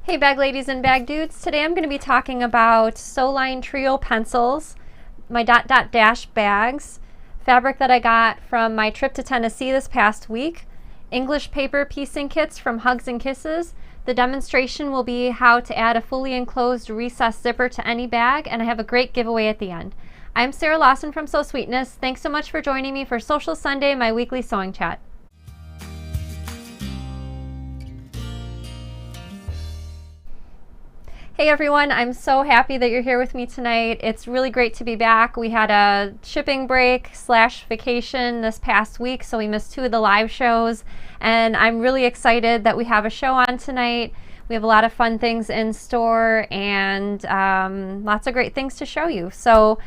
Hey bag ladies and bag dudes, today I'm going to be talking about Sewline Trio pencils, my dot dot dash bags, fabric that I got from my trip to Tennessee this past week, English paper piecing kits from Hugs and Kisses. The demonstration will be how to add a fully enclosed recessed zipper to any bag, and I have a great giveaway at the end. I'm Sarah Lawson from Sew Sweetness. Thanks so much for joining me for Social Sunday, my weekly sewing chat. Hey everyone, I'm so happy that you're here with me tonight. It's really great to be back. We had a shipping break / vacation this past week, so we missed 2 of the live shows, and I'm really excited that we have a show on tonight. We have a lot of fun things in store and lots of great things to show you. So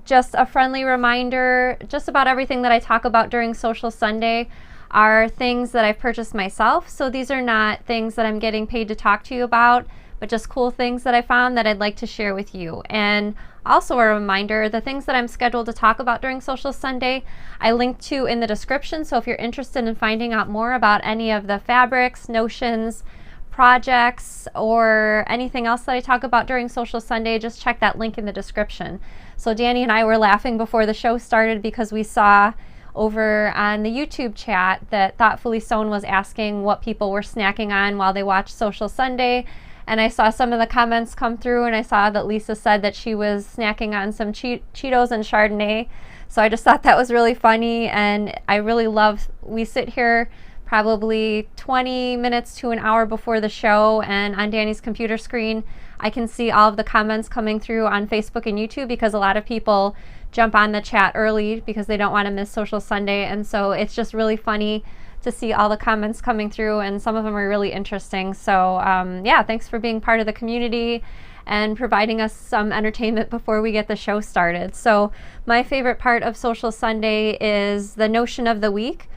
just a friendly reminder, just about everything that I talk about during Social Sunday are things that I've purchased myself. So these are not things that I'm getting paid to talk to you about, but just cool things that I found that I'd like to share with you. And also a reminder, the things that I'm scheduled to talk about during Social Sunday, I link to in the description. So if you're interested in finding out more about any of the fabrics, notions, projects, or anything else that I talk about during Social Sunday, just check that link in the description. So Danny and I were laughing before the show started because we saw over on the YouTube chat that Thoughtfully Sewn was asking what people were snacking on while they watched Social Sunday. And I saw some of the comments come through, and I saw that Lisa said that she was snacking on some Cheetos and Chardonnay. So I just thought that was really funny, and I really love, we sit here probably 20 minutes to an hour before the show, and on Danny's computer screen I can see all of the comments coming through on Facebook and YouTube because a lot of people jump on the chat early because they don't want to miss Social Sunday, and so it's just really funny to see all the comments coming through, and some of them are really interesting. So yeah, thanks for being part of the community and providing us some entertainment before we get the show started. So my favorite part of Social Sunday is the notion of the week.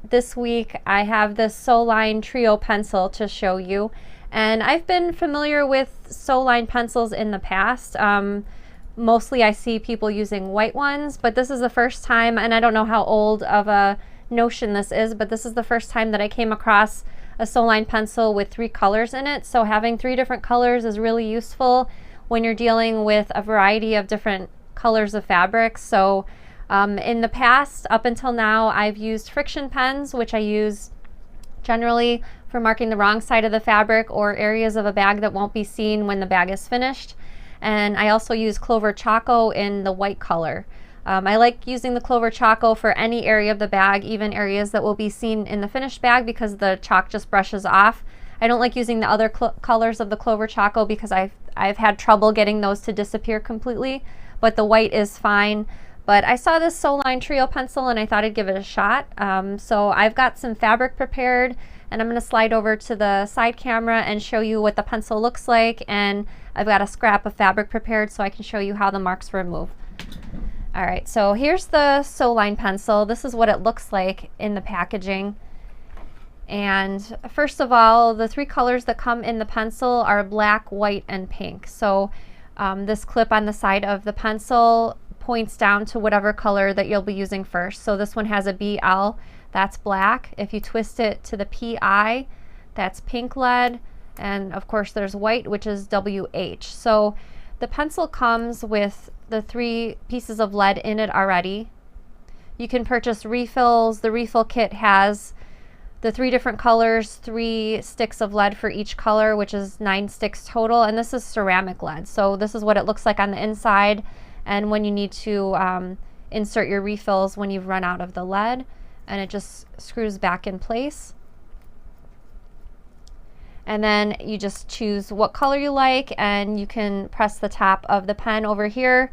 This week I have this Sewline Trio pencil to show you, and I've been familiar with Sewline pencils in the past. Mostly I see people using white ones, but this is the first time, and I don't know how old of a notion this is, but this is the first time that I came across a Sewline pencil with 3 colors in it. So having 3 different colors is really useful when you're dealing with a variety of different colors of fabric. So in the past, up until now, I've used friction pens, which I use generally for marking the wrong side of the fabric or areas of a bag that won't be seen when the bag is finished. And I also use Clover Choco in the white color. I like using the Clover Choco for any area of the bag, even areas that will be seen in the finished bag, because the chalk just brushes off. I don't like using the other colors of the Clover Choco because I've had trouble getting those to disappear completely, but the white is fine. But I saw this Sewline Trio pencil and I thought I'd give it a shot. So I've got some fabric prepared, and I'm going to slide over to the side camera and show you what the pencil looks like, and I've got a scrap of fabric prepared so I can show you how the marks remove. Alright, so here's the Sewline pencil. This is what it looks like in the packaging. And first of all, the 3 colors that come in the pencil are black, white, and pink. So this clip on the side of the pencil points down to whatever color that you'll be using first. So this one has a BL, that's black. If you twist it to the PI, that's pink lead. And of course there's white, which is WH. So the pencil comes with the 3 pieces of lead in it already. You can purchase refills. The refill kit has the 3 different colors, 3 sticks of lead for each color, which is 9 sticks total, and this is ceramic lead. So this is what it looks like on the inside, and when you need to insert your refills when you've run out of the lead, and it just screws back in place. And then you just choose what color you like, and you can press the top of the pen over here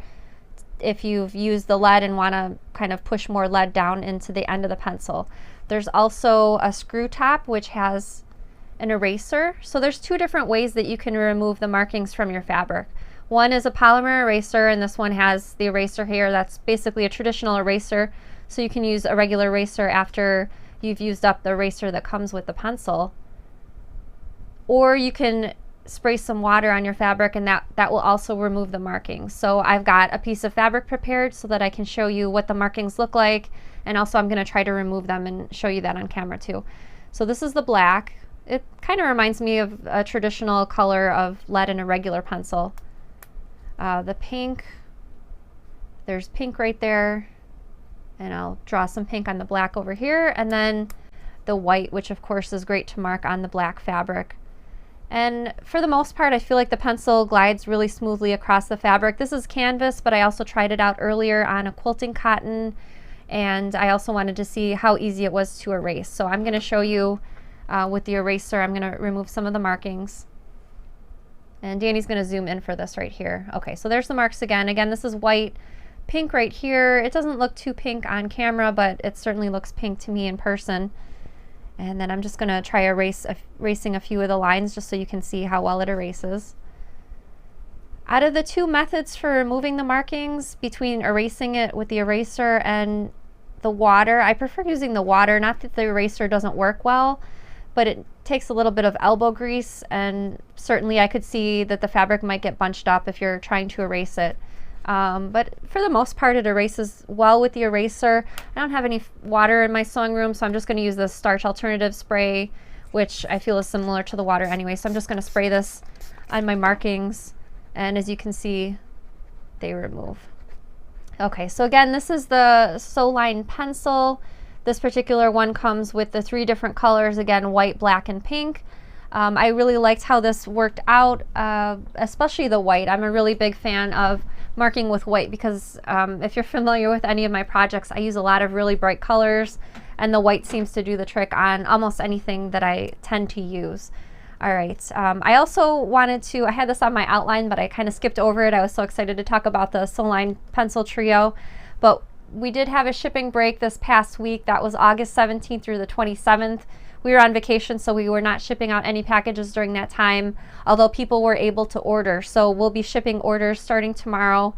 if you've used the lead and want to kind of push more lead down into the end of the pencil. There's also a screw top which has an eraser. So there's 2 different ways that you can remove the markings from your fabric. One is a polymer eraser, and this one has the eraser here. That's basically a traditional eraser. So you can use a regular eraser after you've used up the eraser that comes with the pencil. Or you can spray some water on your fabric, and that will also remove the markings. So I've got a piece of fabric prepared so that I can show you what the markings look like, and also I'm going to try to remove them and show you that on camera too. So this is the black. It kind of reminds me of a traditional color of lead in a regular pencil. The pink, there's pink right there, and I'll draw some pink on the black over here, and then the white, which of course is great to mark on the black fabric. And for the most part, I feel like the pencil glides really smoothly across the fabric. This is canvas, but I also tried it out earlier on a quilting cotton, and I also wanted to see how easy it was to erase. So I'm going to show you with the eraser. I'm going to remove some of the markings. And Danny's going to zoom in for this right here. Okay, so there's the marks again. Again, this is white, pink right here. It doesn't look too pink on camera, but it certainly looks pink to me in person. And then I'm just going to try erasing a few of the lines just so you can see how well it erases. Out of the two methods for removing the markings, between erasing it with the eraser and the water, I prefer using the water. Not that the eraser doesn't work well, but it takes a little bit of elbow grease, and certainly I could see that the fabric might get bunched up if you're trying to erase it. But for the most part, it erases well with the eraser. I don't have any water in my sewing room, so I'm just going to use the Starch Alternative spray, which I feel is similar to the water anyway. So I'm just going to spray this on my markings, and as you can see, they remove. Okay, so again, this is the Sewline pencil. This particular one comes with the 3 different colors, again, white, black, and pink. I really liked how this worked out, especially the white. I'm a really big fan of marking with white because if you're familiar with any of my projects, I use a lot of really bright colors, and the white seems to do the trick on almost anything that I tend to use. All right, I also wanted to, I had this on my outline, but I kind of skipped over it. I was so excited to talk about the Sewline pencil trio, but we did have a shipping break this past week. That was August 17th through the 27th. We were on vacation, so we were not shipping out any packages during that time, although people were able to order. So we'll be shipping orders starting tomorrow.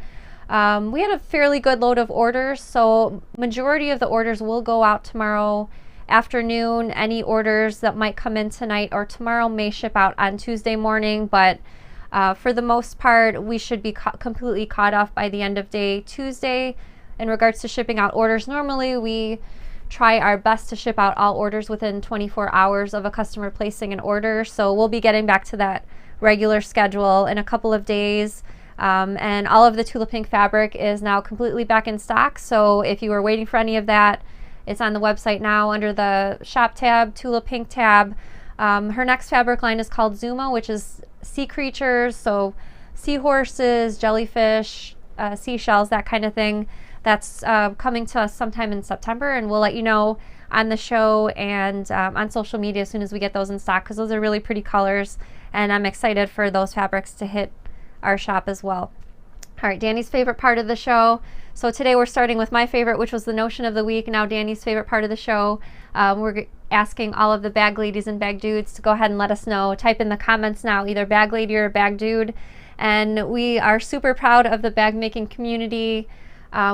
We had a fairly good load of orders, so majority of the orders will go out tomorrow afternoon. Any orders that might come in tonight or tomorrow may ship out on Tuesday morning, but for the most part, we should be completely caught off by the end of day Tuesday. In regards to shipping out orders, normally we try our best to ship out all orders within 24 hours of a customer placing an order. So we'll be getting back to that regular schedule in a couple of days. And all of the Tula Pink fabric is now completely back in stock. So if you were waiting for any of that, it's on the website now under the shop tab, Tula Pink tab. Her next fabric line is called Zuma, which is sea creatures. So seahorses, jellyfish, seashells, that kind of thing. That's coming to us sometime in September, and we'll let you know on the show and on social media as soon as we get those in stock, because those are really pretty colors, and I'm excited for those fabrics to hit our shop as well. All right, Danny's favorite part of the show. So today we're starting with my favorite, which was the notion of the week. Now Danny's favorite part of the show. We're asking all of the bag ladies and bag dudes to go ahead and let us know. Type in the comments now, either bag lady or bag dude. And we are super proud of the bag making community.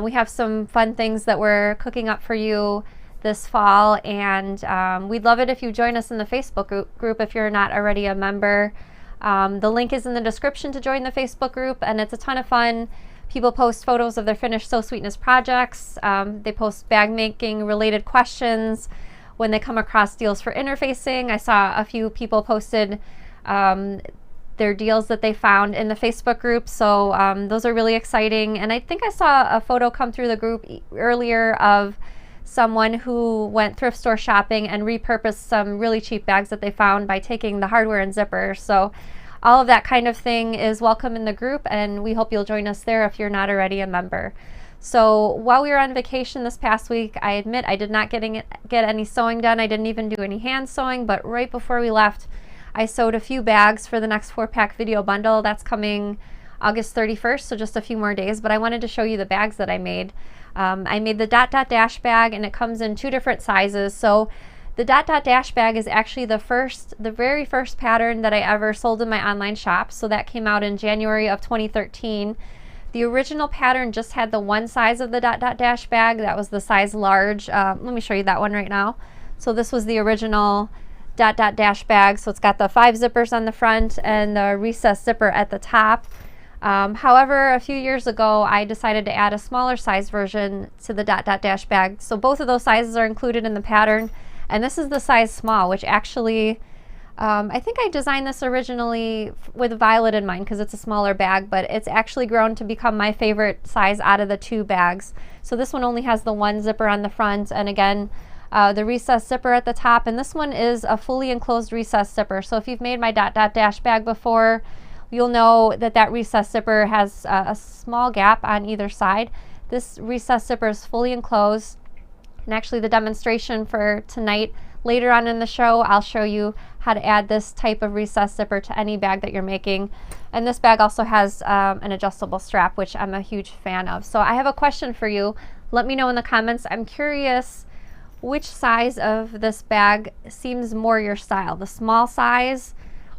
We have some fun things that we're cooking up for you this fall, and we'd love it if you join us in the Facebook group if you're not already a member. The link is in the description to join the Facebook group, and it's a ton of fun. People post photos of their finished Sew Sweetness projects. They post bag making related questions when they come across deals for interfacing. I saw a few people posted their deals that they found in the Facebook group, so those are really exciting. And I think I saw a photo come through the group earlier of someone who went thrift store shopping and repurposed some really cheap bags that they found by taking the hardware and zippers. So all of that kind of thing is welcome in the group, and we hope you'll join us there if you're not already a member. So while we were on vacation this past week, I admit I did not get any sewing done. I didn't even do any hand sewing, but right before we left, I sewed a few bags for the next 4-pack video bundle. That's coming August 31st, so just a few more days, but I wanted to show you the bags that I made. I made the dot dot dash bag, and it comes in 2 different sizes. So the dot dot dash bag is actually the very first pattern that I ever sold in my online shop. So that came out in January of 2013. The original pattern just had the one size of the dot dot dash bag. That was the size large. Let me show you that one right now. So this was the original dot dot dash bag. So it's got the 5 zippers on the front and the recessed zipper at the top. However, a few years ago, I decided to add a smaller size version to the dot dot dash bag. So both of those sizes are included in the pattern, and this is the size small, which actually I think I designed this originally with violet in mind because it's a smaller bag, but it's actually grown to become my favorite size out of the 2 bags. So this one only has the 1 zipper on the front, and again, the recessed zipper at the top, and this one is a fully enclosed recessed zipper. So if you've made my dot dot dash bag before, you'll know that that recessed zipper has a small gap on either side. This recessed zipper is fully enclosed, and actually the demonstration for tonight, later on in the show, I'll show you how to add this type of recessed zipper to any bag that you're making. And this bag also has an adjustable strap, which I'm a huge fan of. So I have a question for you. Let me know in the comments. I'm curious which size of this bag seems more your style, the small size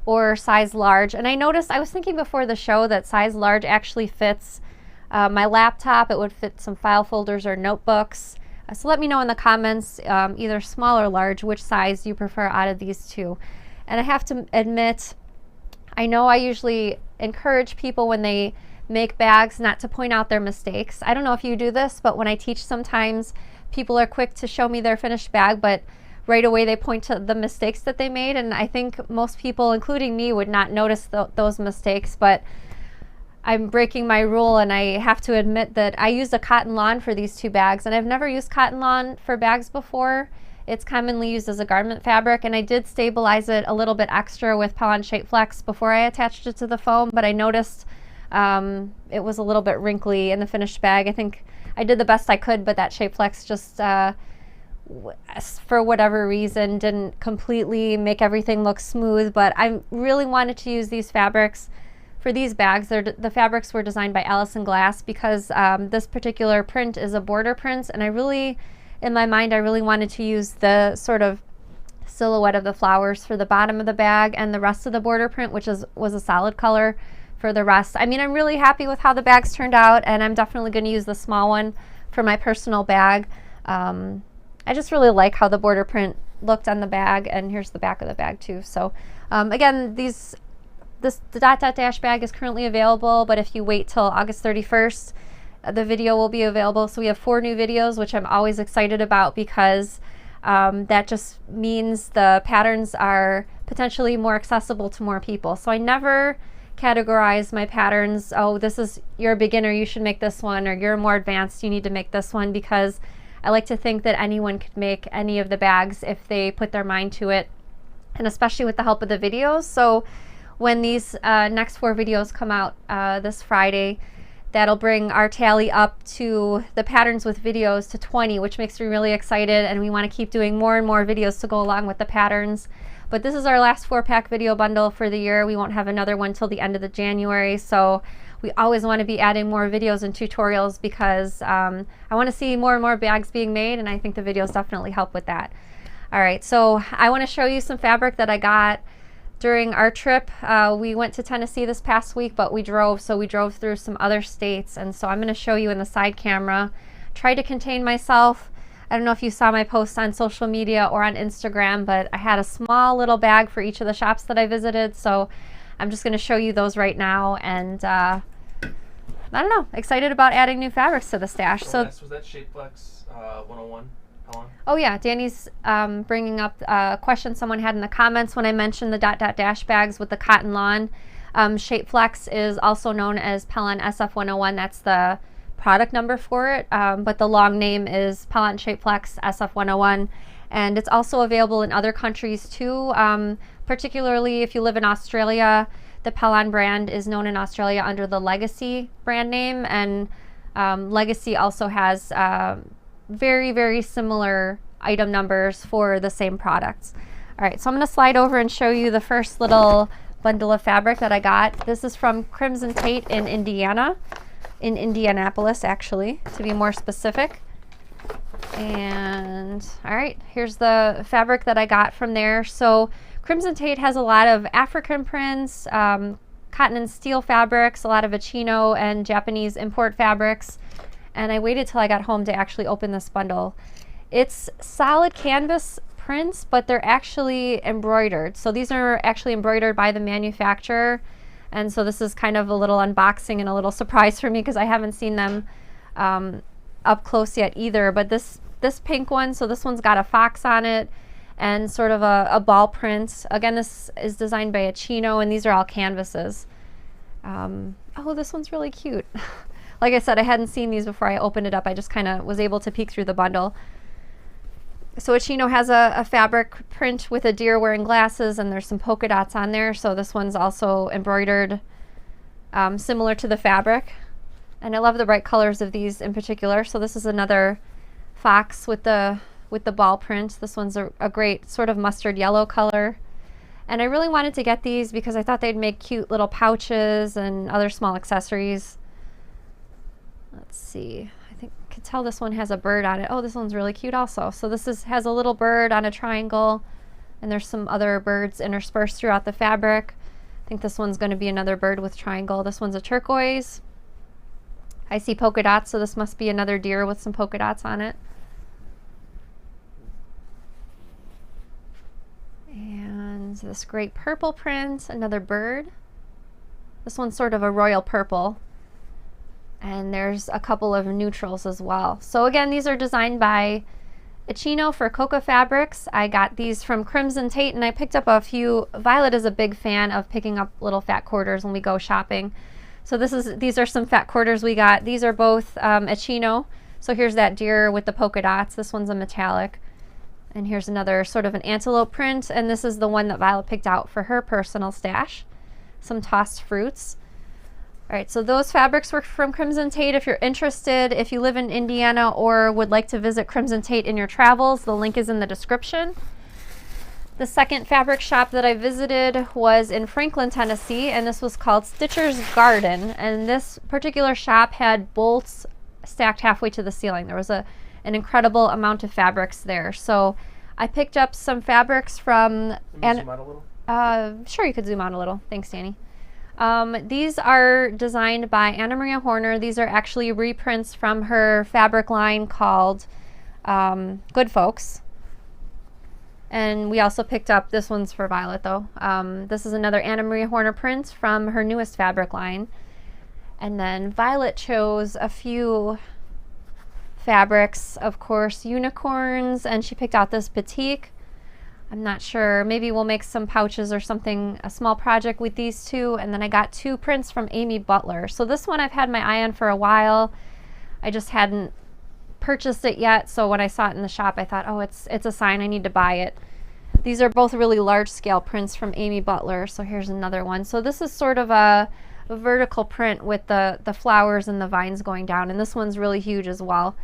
or size large. And I noticed, I was thinking before the show that size large actually fits my laptop. It would fit some file folders or notebooks. So let me know in the comments, either small or large, which size you prefer out of these 2. And I have to admit, I know I usually encourage people when they make bags not to point out their mistakes. I don't know if you do this, but when I teach sometimes, people are quick to show me their finished bag, but right away they point to the mistakes that they made. And I think most people, including me, would not notice those mistakes, but I'm breaking my rule, and I have to admit that I used a cotton lawn for these 2 bags, and I've never used cotton lawn for bags before. It's commonly used as a garment fabric, and I did stabilize it a little bit extra with Pollen Shape Flex before I attached it to the foam, but I noticed it was a little bit wrinkly in the finished bag. I think I did the best I could, but that Shape Flex just, for whatever reason, didn't completely make everything look smooth, but I really wanted to use these fabrics for these bags. The fabrics were designed by Allison Glass because this particular print is a border print, and I really, in my mind, I really wanted to use the sort of silhouette of the flowers for the bottom of the bag, and the rest of the border print, which was a solid color, for the rest. I mean, I'm really happy with how the bags turned out, and I'm definitely going to use the small one for my personal bag. I just really like how the border print looked on the bag, and here's the back of the bag too. So again, the dot dot dash bag is currently available, but if you wait till August 31st, the video will be available. So we have 4 new videos, which I'm always excited about because that just means the patterns are potentially more accessible to more people. So I never categorize my patterns, oh, this is, you're a beginner, you should make this one, or you're more advanced, you need to make this one, because I like to think that anyone could make any of the bags if they put their mind to it, and especially with the help of the videos. So when these next 4 videos come out this Friday, that'll bring our tally up to the patterns with videos to 20, which makes me really excited, and we want to keep doing more and more videos to go along with the patterns. But this is our last 4-pack video bundle for the year. We won't have another one till the end of the January, so we always want to be adding more videos and tutorials because I want to see more and more bags being made, and I think the videos definitely help with that. All right, so I want to show you some fabric that I got during our trip. We went to Tennessee this past week, but we drove, so we drove through some other states, and so I'm going to show you in the side camera. Try to contain myself. I don't know if you saw my posts on social media or on Instagram, but I had a small little bag for each of the shops that I visited, so I'm just going to show you those right now, and I don't know, excited about adding new fabrics to the stash. So was that Shape Flex 101? Oh yeah, Danny's bringing up a question someone had in the comments when I mentioned the dot dot dash bags with the cotton lawn. Shape Flex is also known as Pellon SF101. That's the product number for it, but the long name is Pellon Shape Flex SF101, and it's also available in other countries too. Particularly if you live in Australia, the Pellon brand is known in Australia under the Legacy brand name, and Legacy also has very, very similar item numbers for the same products. All right, so I'm going to slide over and show you the first little bundle of fabric that I got. This is from Crimson Tate in Indiana, in Indianapolis actually, to be more specific. And all right, here's the fabric that I got from there. So Crimson Tate has a lot of African prints, cotton and steel fabrics, a lot of Achino and Japanese import fabrics. And I waited till I got home to actually open this bundle. It's solid canvas prints, but they're actually embroidered. So these are actually embroidered by the manufacturer. And so this is kind of a little unboxing and a little surprise for me because I haven't seen them up close yet either. But this pink one, so this one's got a fox on it. and sort of a ball print. Again, this is designed by a chino, and these are all canvases. Oh, this one's really cute. Like I said, I hadn't seen these before I opened it up. I just kind of was able to peek through the bundle. So a chino has a fabric print with a deer wearing glasses, and there's some polka dots on there. So this one's also embroidered similar to the fabric. And I love the bright colors of these in particular. So this is another fox with the ball print. This one's a great sort of mustard yellow color. And I really wanted to get these because I thought they'd make cute little pouches and other small accessories. Let's see. I can tell this one has a bird on it. Oh, this one's really cute also. So this has a little bird on a triangle, and there's some other birds interspersed throughout the fabric. I think this one's going to be another bird with triangle. This one's a turquoise. I see polka dots, so this must be another deer with some polka dots on it. And this great purple print, another bird. This one's sort of a royal purple. And there's a couple of neutrals as well. So again, these are designed by a chino for Coca Fabrics. I got these from Crimson Tate, and I picked up a few. Violet is a big fan of picking up little fat quarters when we go shopping. So these are some fat quarters we got. These are both a chino. So here's that deer with the polka dots. This one's a metallic. And here's another sort of an antelope print. And this is the one that Violet picked out for her personal stash. Some tossed fruits. All right, so those fabrics were from Crimson Tate. If you're interested, if you live in Indiana or would like to visit Crimson Tate in your travels, the link is in the description. The second fabric shop that I visited was in Franklin, Tennessee, and this was called Stitcher's Garden. And this particular shop had bolts stacked halfway to the ceiling. There was an incredible amount of fabrics there. So I picked up some fabrics from... Can you zoom out a little? Sure, you could zoom out a little. Thanks, Danny. These are designed by Anna Maria Horner. These are actually reprints from her fabric line called Good Folks. And we also picked up, this one's for Violet though. This is another Anna Maria Horner print from her newest fabric line. And then Violet chose a few fabrics, of course, unicorns, and she picked out this batik. I'm not sure, maybe we'll make some pouches or something, a small project with these two. And then I got two prints from Amy Butler. So this one I've had my eye on for a while. I just hadn't purchased it yet, so when I saw it in the shop I thought, oh, it's a sign, I need to buy it. These are both really large scale prints from Amy Butler. So here's another one. So this is sort of a vertical print with the flowers and the vines going down, and this one's really huge as well.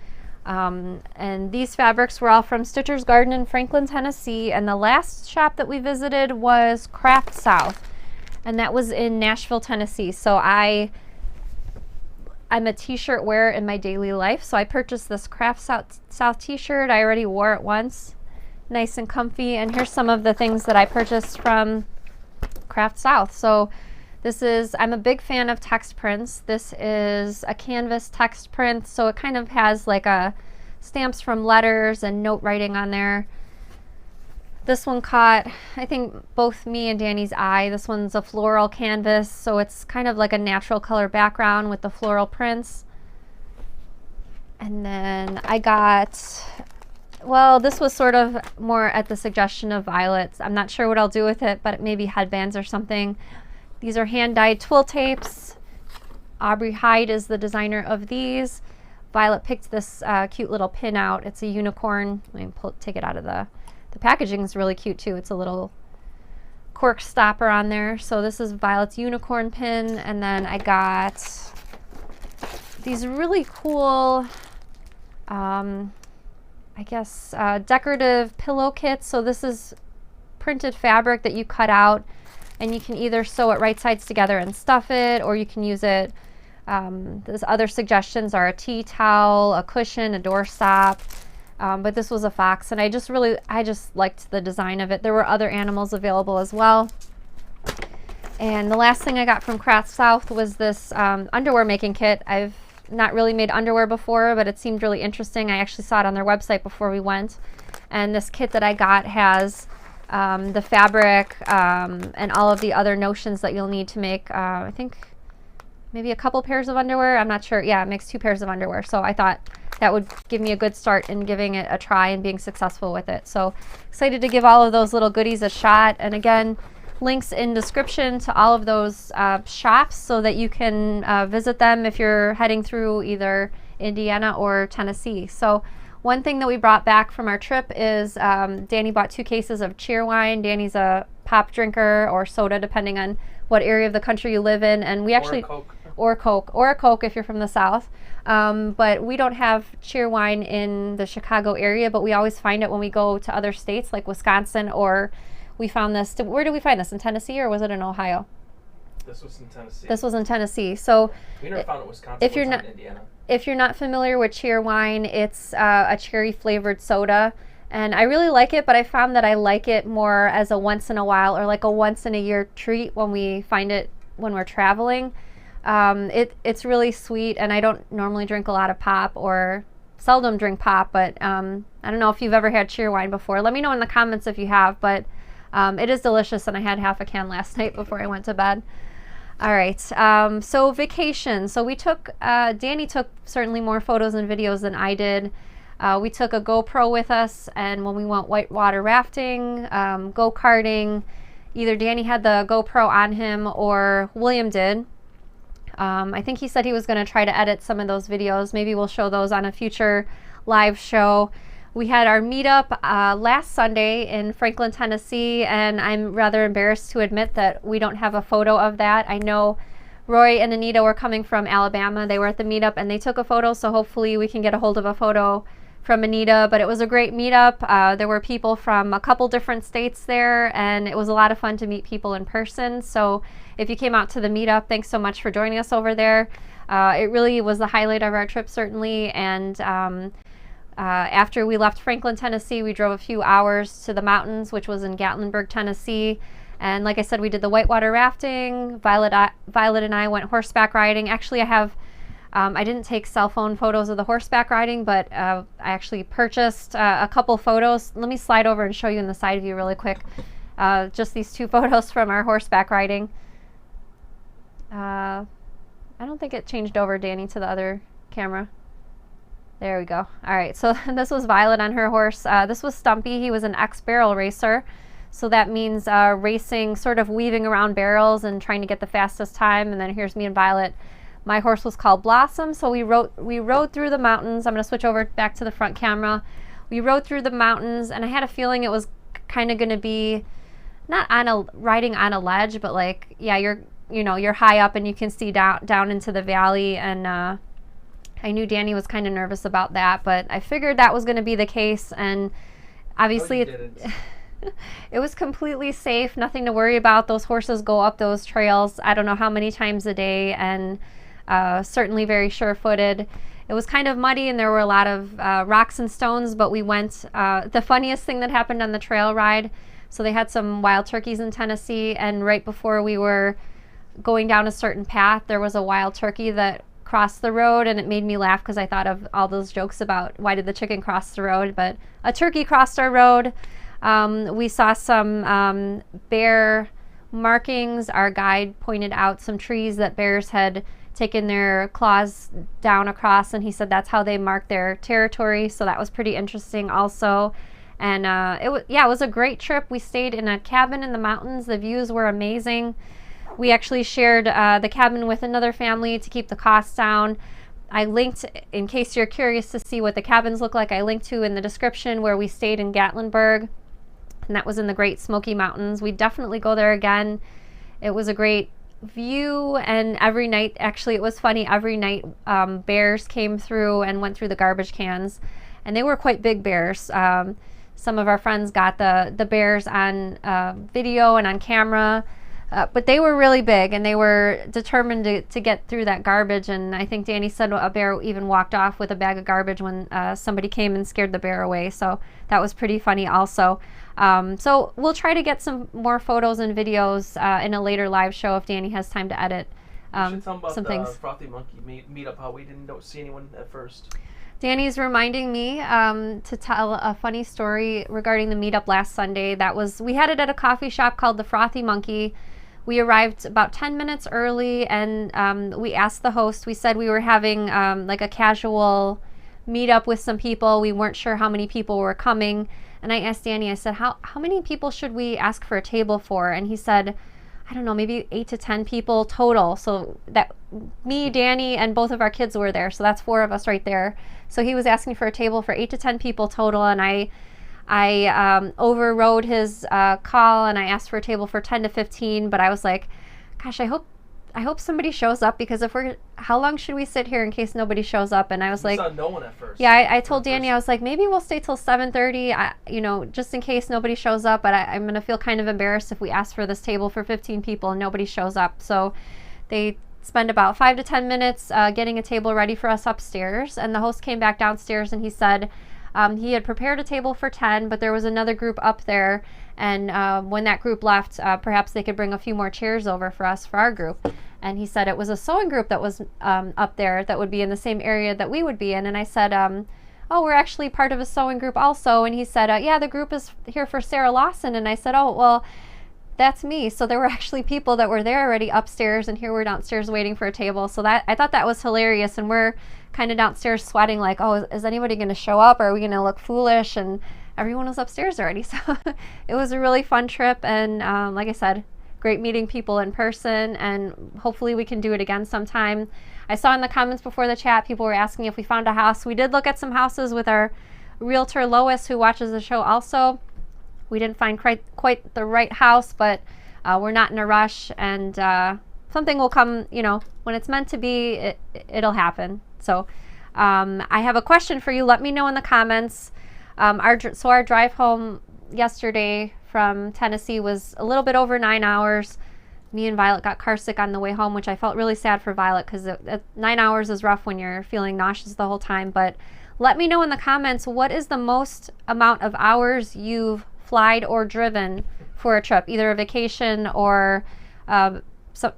And these fabrics were all from Stitcher's Garden in Franklin, Tennessee, and the last shop that we visited was Craft South, and that was in Nashville, Tennessee. So I'm a t-shirt wearer in my daily life, so I purchased this Craft South t-shirt. I already wore it once. Nice and comfy. And here's some of the things that I purchased from Craft South. So this is, I'm a big fan of text prints. This is a canvas text print, so it kind of has like stamps from letters and note writing on there. This one caught, I think, both me and Danny's eye. This one's a floral canvas, so it's kind of like a natural color background with the floral prints. And then I got, well, this was sort of more at the suggestion of Violet. I'm not sure what I'll do with it, but maybe headbands or something. These are hand-dyed twill tapes. Aubrey Hyde is the designer of these. Violet picked this cute little pin out. It's a unicorn. Let me take it out of the packaging is really cute too. It's a little cork stopper on there. So this is Violet's unicorn pin. And then I got these really cool, I guess, decorative pillow kits. So this is printed fabric that you cut out, and you can either sew it right sides together and stuff it, or you can use it. There's other suggestions are a tea towel, a cushion, a doorstop. But this was a fox, and I just liked the design of it. There were other animals available as well. And the last thing I got from Craft South was this underwear making kit. I've not really made underwear before, but it seemed really interesting. I actually saw it on their website before we went. And this kit that I got has the fabric and all of the other notions that you'll need to make, I think, maybe a couple pairs of underwear. I'm not sure. Yeah, it makes 2 pairs of underwear. So I thought that would give me a good start in giving it a try and being successful with it. So excited to give all of those little goodies a shot. And again, links in description to all of those shops so that you can visit them if you're heading through either Indiana or Tennessee. So one thing that we brought back from our trip is Danny bought 2 cases of Cheerwine. Danny's a pop drinker or soda, depending on what area of the country you live in. And we actually, or a Coke if you're from the South. But we don't have Cheerwine in the Chicago area, but we always find it when we go to other states like Wisconsin, or we found this, where did we find this? In Tennessee, or was it in Ohio? This was in Tennessee. This was in Tennessee. So we never found it in Wisconsin. If you're not in Indiana. If you're not familiar with Cheerwine, it's a cherry flavored soda, and I really like it, but I found that I like it more as a once in a while or like a once in a year treat when we find it when we're traveling. It's really sweet, and I don't normally drink a lot of pop or seldom drink pop, but I don't know if you've ever had Cheerwine before. Let me know in the comments if you have, but it is delicious, and I had half a can last night before I went to bed. All right, so vacation. So we took, Danny took certainly more photos and videos than I did. We took a GoPro with us, and when we went whitewater rafting, go-karting, either Danny had the GoPro on him or William did. I think he said he was going to try to edit some of those videos. Maybe we'll show those on a future live show. We had our meetup last Sunday in Franklin, Tennessee, and I'm rather embarrassed to admit that we don't have a photo of that. I know Roy and Anita were coming from Alabama. They were at the meetup and they took a photo, so hopefully we can get a hold of a photo from Anita. But it was a great meetup. There were people from a couple different states there, and it was a lot of fun to meet people in person. So if you came out to the meetup, thanks so much for joining us over there. It really was the highlight of our trip, certainly, and after we left Franklin, Tennessee, we drove a few hours to the mountains, which was in Gatlinburg, Tennessee. And like I said, we did the whitewater rafting. Violet and I went horseback riding. Actually, I didn't take cell phone photos of the horseback riding, but I actually purchased a couple photos. Let me slide over and show you in the side view really quick. Just these 2 photos from our horseback riding. I don't think it changed over, Danny, to the other camera. There we go. All right, so this was Violet on her horse. This was Stumpy. He was an ex-barrel racer. So that means racing, sort of weaving around barrels and trying to get the fastest time. And then here's me and Violet. My horse was called Blossom. So we rode through the mountains. I'm going to switch over back to the front camera. We rode through the mountains, and I had a feeling it was kind of going to be not riding on a ledge, but like, yeah, you're high up and you can see down into the valley. And I knew Danny was kind of nervous about that, but I figured that was going to be the case, and obviously it was completely safe, nothing to worry about. Those horses go up those trails I don't know how many times a day, and certainly very sure-footed. It was kind of muddy and there were a lot of rocks and stones, but we went, the funniest thing that happened on the trail ride, so they had some wild turkeys in Tennessee, and right before we were going down a certain path, there was a wild turkey that crossed the road, and it made me laugh because I thought of all those jokes about why did the chicken cross the road, but a turkey crossed our road. We saw some bear markings. Our guide pointed out some trees that bears had taken their claws down across, and he said that's how they mark their territory, so that was pretty interesting also. And it was a great trip. We stayed in a cabin in the mountains. The views were amazing. We actually shared the cabin with another family to keep the costs down. I linked, in case you're curious to see what the cabins look like, I linked to in the description where we stayed in Gatlinburg, and that was in the Great Smoky Mountains. We definitely go there again. It was a great view, and every night, actually it was funny, every night bears came through and went through the garbage cans, and they were quite big bears. Some of our friends got the bears on video and on camera. But they were really big, and they were determined to get through that garbage, and I think Danny said a bear even walked off with a bag of garbage when somebody came and scared the bear away, so that was pretty funny also. So we'll try to get some more photos and videos in a later live show if Danny has time to edit some things. Things. Frothy Monkey meetup, how we don't see anyone at first. Danny's reminding me to tell a funny story regarding the meetup last Sunday. We had it at a coffee shop called the Frothy Monkey. We arrived about 10 minutes early, and we asked the host, we said we were having like a casual meet up with some people. We weren't sure how many people were coming. And I asked Danny, I said, how many people should we ask for a table for? And he said, I don't know, maybe 8 to 10 people total. So that me, Danny, and both of our kids were there. So that's 4 of us right there. So he was asking for a table for 8 to 10 people total. And I overrode his call, and I asked for a table for 10 to 15. But I was like, gosh, I hope somebody shows up, because how long should we sit here in case nobody shows up? And I was like, saw no one at first. Yeah, I told Danny, I was like, maybe we'll stay till 7:30, just in case nobody shows up. But I'm going to feel kind of embarrassed if we ask for this table for 15 people and nobody shows up. So they spend about 5 to 10 minutes getting a table ready for us upstairs. And the host came back downstairs and he said he had prepared a table for 10, but there was another group up there. And when that group left, perhaps they could bring a few more chairs over for us, for our group. And he said it was a sewing group that was up there that would be in the same area that we would be in. And I said, oh, we're actually part of a sewing group also. And he said, yeah, the group is here for Sarah Lawson. And I said, oh, well, that's me. So there were actually people that were there already upstairs, and here we're downstairs waiting for a table. So I thought that was hilarious. And we're kind of downstairs sweating like, oh, is anybody going to show up? Or are we going to look foolish? And everyone was upstairs already. So it was a really fun trip. And like I said, great meeting people in person, and hopefully we can do it again sometime. I saw in the comments before the chat, people were asking if we found a house. We did look at some houses with our realtor Lois, who watches the show also. We didn't find quite the right house, but we're not in a rush, and something will come, when it's meant to be, it'll happen. So I have a question for you. Let me know in the comments. Our drive home yesterday from Tennessee was a little bit over 9 hours. Me and Violet got car sick on the way home, which I felt really sad for Violet, because 9 hours is rough when you're feeling nauseous the whole time. But let me know in the comments, what is the most amount of hours you've flied or driven for a trip, either a vacation or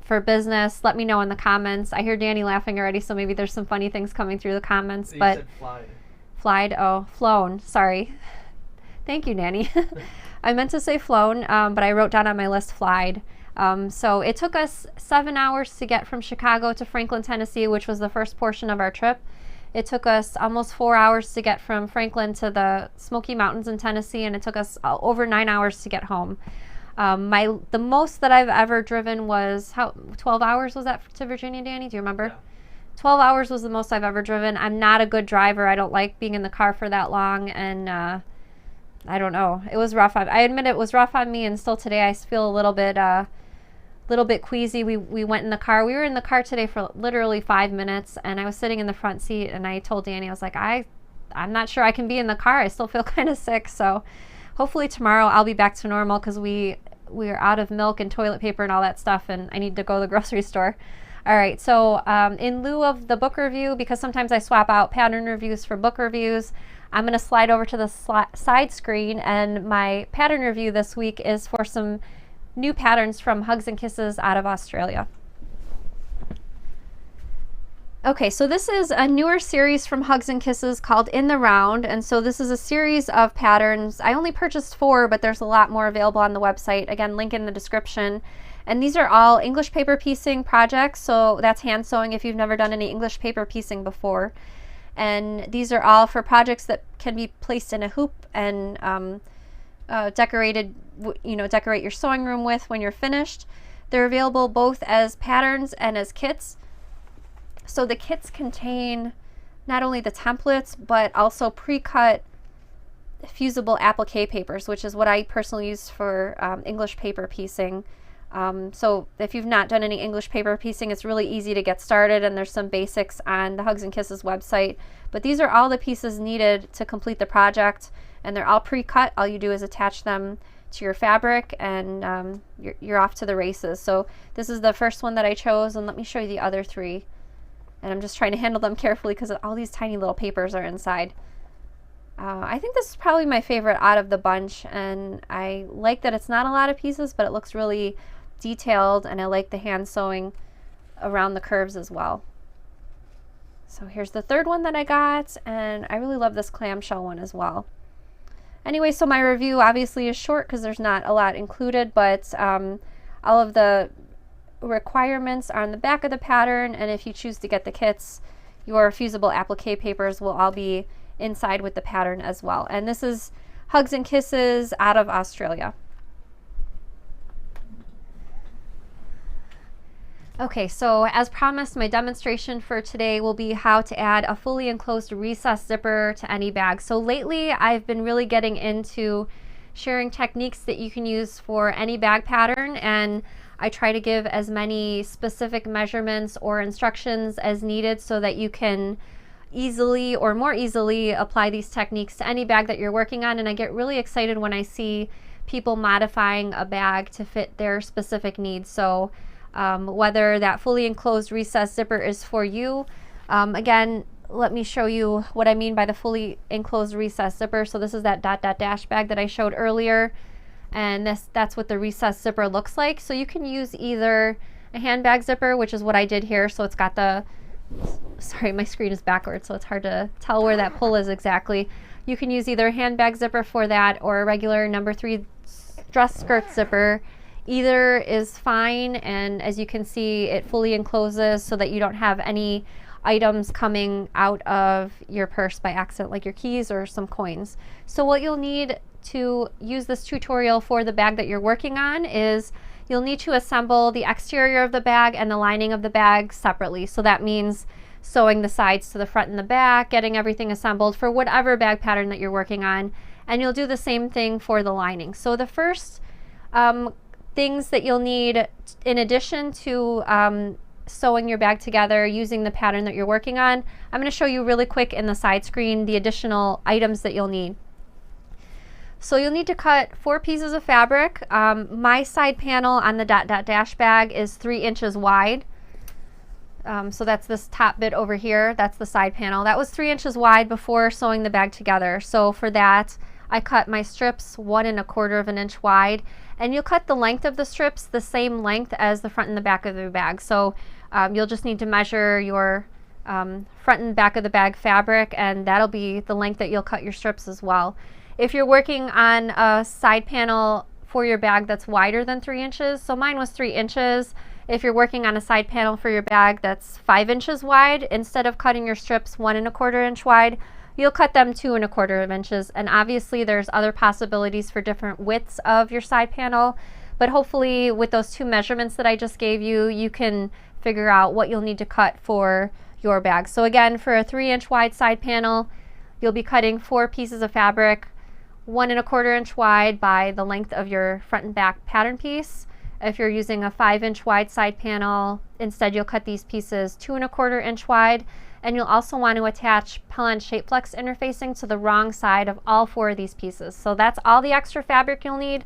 for business? Let me know in the comments. I hear Danny laughing already, so maybe there's some funny things coming through the comments. You but said flied. Flied, oh, flown, sorry. Thank you, Danny. I meant to say flown, but I wrote down on my list flied. So it took us 7 hours to get from Chicago to Franklin, Tennessee, which was the first portion of our trip. It took us almost 4 hours to get from Franklin to the Smoky Mountains in Tennessee, and it took us over 9 hours to get home. The most that I've ever driven was 12 hours was that to Virginia, Danny? Do you remember? Yeah. 12 hours was the most I've ever driven. I'm not a good driver. I don't like being in the car for that long, and I don't know. It was rough. I admit it was rough on me, and still today I feel a little bit queasy. We went in the car. We were in the car today for literally 5 minutes, and I was sitting in the front seat, and I told Danny, I was like, I'm not sure I can be in the car. I still feel kind of sick. So hopefully tomorrow I'll be back to normal, because we are out of milk and toilet paper and all that stuff, and I need to go to the grocery store. All right, so in lieu of the book review, because sometimes I swap out pattern reviews for book reviews, I'm going to slide over to the side screen, and my pattern review this week is for some new patterns from Hugs and Kisses out of Australia. Okay, so this is a newer series from Hugs and Kisses called In the Round, and so this is a series of patterns. I only purchased 4, but there's a lot more available on the website. Again, link in the description. And these are all English paper piecing projects, so that's hand sewing if you've never done any English paper piecing before. And these are all for projects that can be placed in a hoop and decorate your sewing room with when you're finished. They're available both as patterns and as kits. So the kits contain not only the templates, but also pre-cut fusible applique papers, which is what I personally use for English paper piecing. So if you've not done any English paper piecing, it's really easy to get started, and there's some basics on the Hugs and Kisses website. But these are all the pieces needed to complete the project, and they're all pre-cut. All you do is attach them to your fabric, and you're off to the races. So this is the first one that I chose, and let me show you the other 3. And I'm just trying to handle them carefully because all these tiny little papers are inside. I think this is probably my favorite out of the bunch, and I like that it's not a lot of pieces, but it looks really detailed, and I like the hand sewing around the curves as well. So here's the 3rd one that I got, and I really love this clamshell one as well. Anyway, so my review obviously is short because there's not a lot included, but all of the requirements are on the back of the pattern, and if you choose to get the kits, your fusible applique papers will all be inside with the pattern as well. And this is Hugs and Kisses out of Australia. Okay, so as promised, my demonstration for today will be how to add a fully enclosed recessed zipper to any bag. So lately, I've been really getting into sharing techniques that you can use for any bag pattern, and I try to give as many specific measurements or instructions as needed so that you can easily or more easily apply these techniques to any bag that you're working on. And I get really excited when I see people modifying a bag to fit their specific needs. So whether that fully enclosed recessed zipper is for you. Again, let me show you what I mean by the fully enclosed recessed zipper. So this is that dot dot dash bag that I showed earlier, and that's what the recessed zipper looks like. So you can use either a handbag zipper, which is what I did here. So it's got the, sorry, my screen is backwards, so it's hard to tell where that pull is exactly. You can use either a handbag zipper for that or a regular number 3 dress skirt zipper. Either is fine, and as you can see, it fully encloses so that you don't have any items coming out of your purse by accident, like your keys or some coins. So what you'll need to use this tutorial for the bag that you're working on is you'll need to assemble the exterior of the bag and the lining of the bag separately. So that means sewing the sides to the front and the back, getting everything assembled for whatever bag pattern that you're working on, and you'll do the same thing for the lining. So the first things that you'll need in addition to sewing your bag together using the pattern that you're working on, I'm going to show you really quick in the side screen the additional items that you'll need. So you'll need to cut 4 pieces of fabric. My side panel on the dot dot dash bag is 3 inches wide. So that's this top bit over here. That's the side panel. That was 3 inches wide before sewing the bag together. So for that, I cut my strips 1 1/4 of an inch wide, and you'll cut the length of the strips the same length as the front and the back of the bag. So you'll just need to measure your front and back of the bag fabric, and that'll be the length that you'll cut your strips as well. If you're working on a side panel for your bag that's wider than 3 inches, so mine was 3 inches. If you're working on a side panel for your bag that's 5 inches wide, instead of cutting your strips 1 1/4 inch wide, you'll cut them 2 1/4 inches. And obviously there's other possibilities for different widths of your side panel, but hopefully with those 2 measurements that I just gave you, you can figure out what you'll need to cut for your bag. So again, for a 3 inch wide side panel, you'll be cutting 4 pieces of fabric 1 1/4 inch wide by the length of your front and back pattern piece. If you're using a 5 inch wide side panel, instead you'll cut these pieces 2 1/4 inch wide, and you'll also want to attach Pellon Shapeflex interfacing to the wrong side of all 4 of these pieces. So that's all the extra fabric you'll need,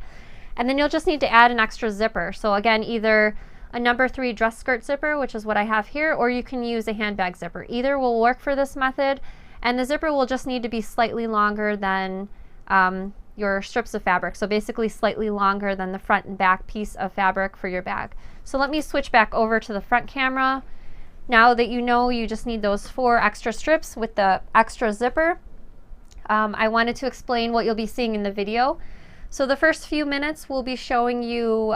and then you'll just need to add an extra zipper. So again, either a number 3 dress skirt zipper, which is what I have here, or you can use a handbag zipper. Either will work for this method, and the zipper will just need to be slightly longer than your strips of fabric. So basically slightly longer than the front and back piece of fabric for your bag. So let me switch back over to the front camera. Now that you know you just need those 4 extra strips with the extra zipper, I wanted to explain what you'll be seeing in the video. So the first few minutes we'll be showing you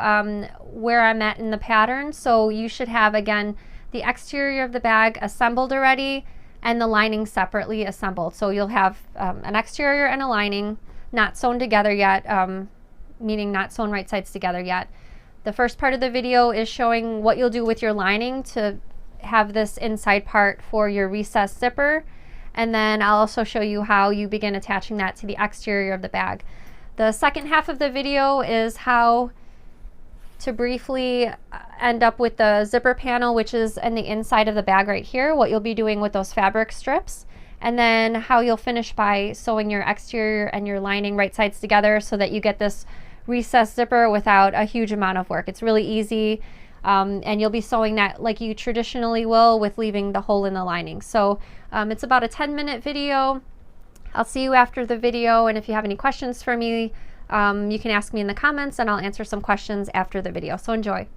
where I'm at in the pattern. So you should have, again, the exterior of the bag assembled already and the lining separately assembled. So you'll have an exterior and a lining not sewn together yet, meaning not sewn right sides together yet. The first part of the video is showing what you'll do with your lining to have this inside part for your recessed zipper, and then I'll also show you how you begin attaching that to the exterior of the bag. The second half of the video is how to briefly end up with the zipper panel, which is in the inside of the bag right here, what you'll be doing with those fabric strips, and then how you'll finish by sewing your exterior and your lining right sides together so that you get this recessed zipper without a huge amount of work. It's really easy, and you'll be sewing that like you traditionally will with leaving the hole in the lining. So it's about a 10-minute video. I'll see you after the video, and if you have any questions for me, you can ask me in the comments and I'll answer some questions after the video. So enjoy.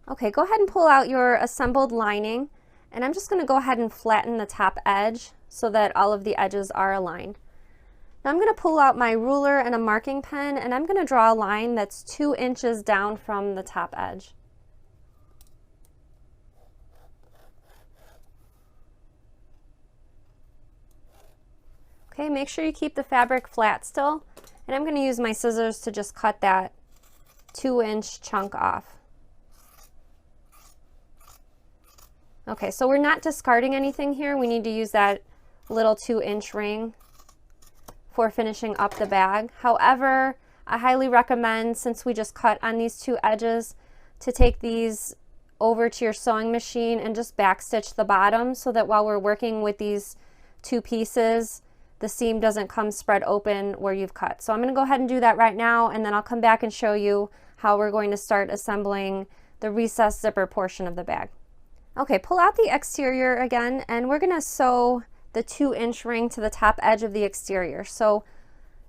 Okay, go ahead and pull out your assembled lining, and I'm just going to go ahead and flatten the top edge so that all of the edges are aligned. Now I'm going to pull out my ruler and a marking pen, and I'm going to draw a line that's 2 inches down from the top edge. Okay, make sure you keep the fabric flat still. And I'm going to use my scissors to just cut that 2-inch chunk off. Okay, so we're not discarding anything here. We need to use that little 2-inch ring for finishing up the bag. However, I highly recommend, since we just cut on these two edges, to take these over to your sewing machine and just backstitch the bottom so that while we're working with these two pieces, the seam doesn't come spread open where you've cut. So I'm going to go ahead and do that right now, and then I'll come back and show you how we're going to start assembling the recessed zipper portion of the bag. Okay, pull out the exterior again, and we're going to sew the 2-inch ring to the top edge of the exterior. So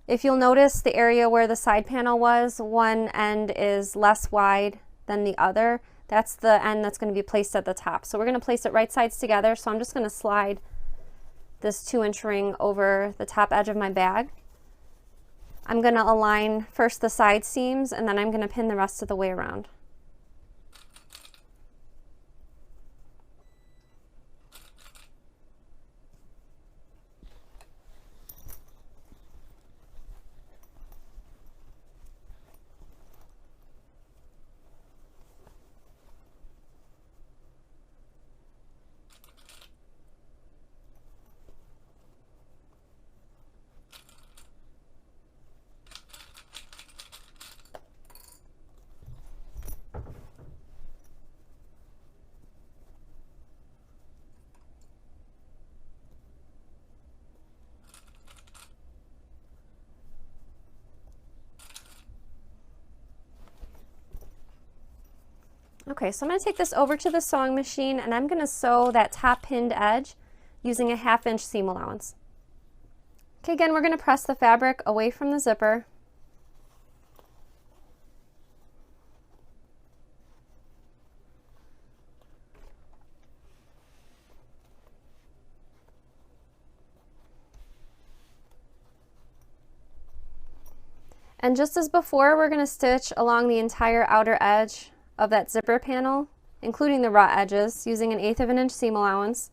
if you'll notice, the area where the side panel was, one end is less wide than the other. That's the end that's going to be placed at the top. So we're going to place it right sides together. So I'm just going to slide this 2-inch ring over the top edge of my bag. I'm going to align first the side seams, and then I'm going to pin the rest of the way around. Okay, so I'm going to take this over to the sewing machine, and I'm going to sew that top pinned edge using a 1/2-inch seam allowance. Okay, again, we're going to press the fabric away from the zipper. And just as before, we're going to stitch along the entire outer edge of that zipper panel, including the raw edges, using an 1/8 of an inch seam allowance.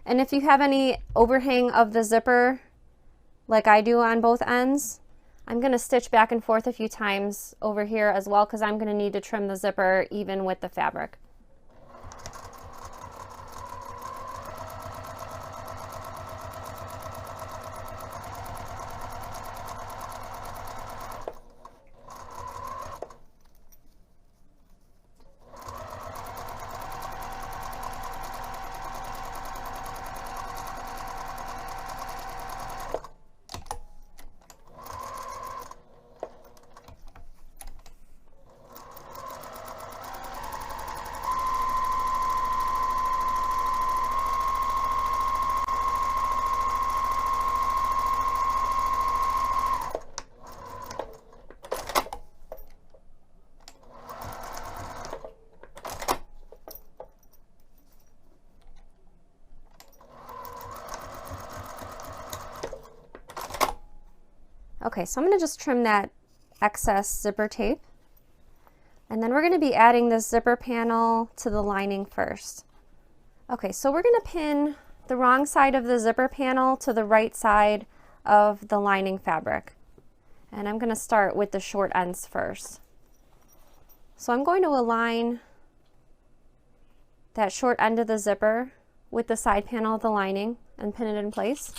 And if you have any overhang of the zipper, like I do on both ends, I'm going to stitch back and forth a few times over here as well, because I'm going to need to trim the zipper even with the fabric. Okay, so I'm going to just trim that excess zipper tape, and then we're going to be adding this zipper panel to the lining first. Okay, so we're going to pin the wrong side of the zipper panel to the right side of the lining fabric, and I'm going to start with the short ends first. So I'm going to align that short end of the zipper with the side panel of the lining and pin it in place.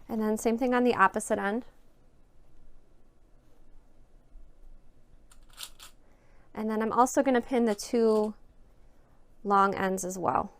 And then same thing on the opposite end. And then I'm also going to pin the two long ends as well.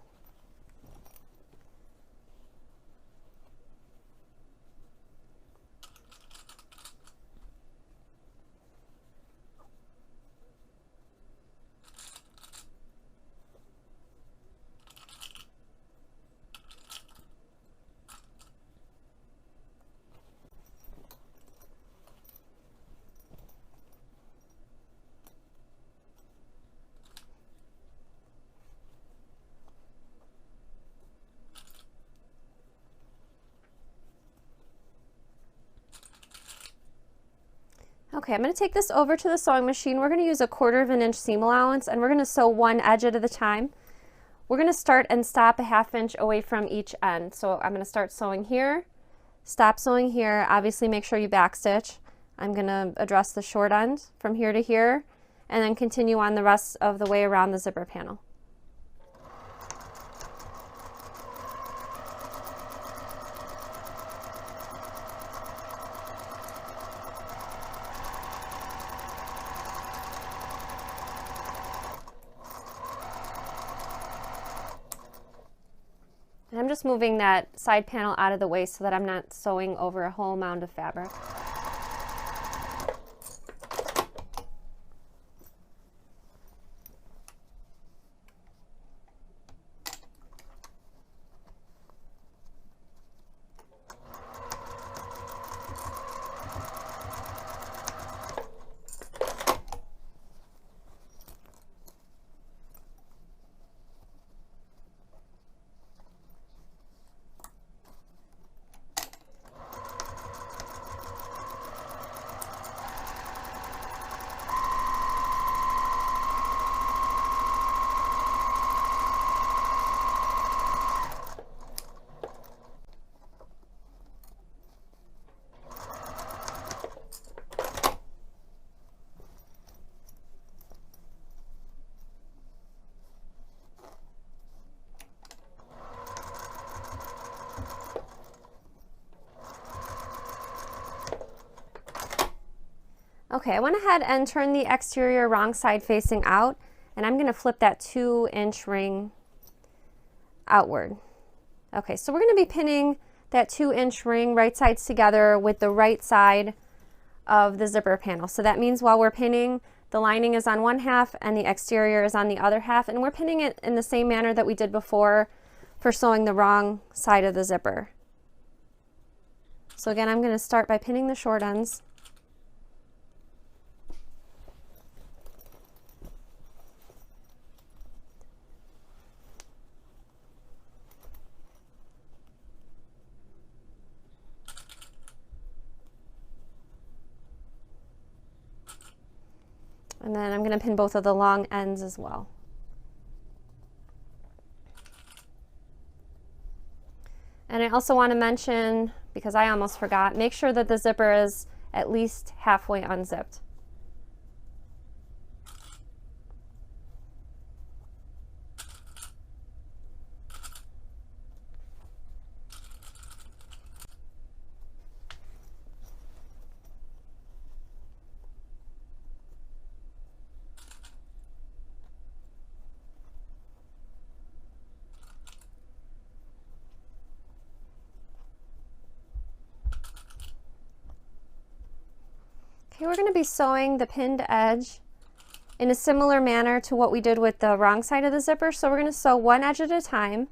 Okay, I'm going to take this over to the sewing machine. We're going to use a 1/4 of an inch seam allowance, and we're going to sew one edge at a time. We're going to start and stop a 1/2 inch away from each end. So I'm going to start sewing here, stop sewing here. Obviously make sure you backstitch. I'm going to address the short end from here to here and then continue on the rest of the way around the zipper panel. And I'm just moving that side panel out of the way so that I'm not sewing over a whole mound of fabric. Okay, I went ahead and turned the exterior wrong side facing out, and I'm going to flip that 2-inch ring outward. Okay, so we're going to be pinning that 2-inch ring right sides together with the right side of the zipper panel. So that means while we're pinning, the lining is on one half and the exterior is on the other half, and we're pinning it in the same manner that we did before for sewing the wrong side of the zipper. So again, I'm going to start by pinning the short ends. And then I'm going to pin both of the long ends as well. And I also want to mention, because I almost forgot, make sure that the zipper is at least halfway unzipped. Okay, we're going to be sewing the pinned edge in a similar manner to what we did with the wrong side of the zipper. So we're going to sew one edge at a time,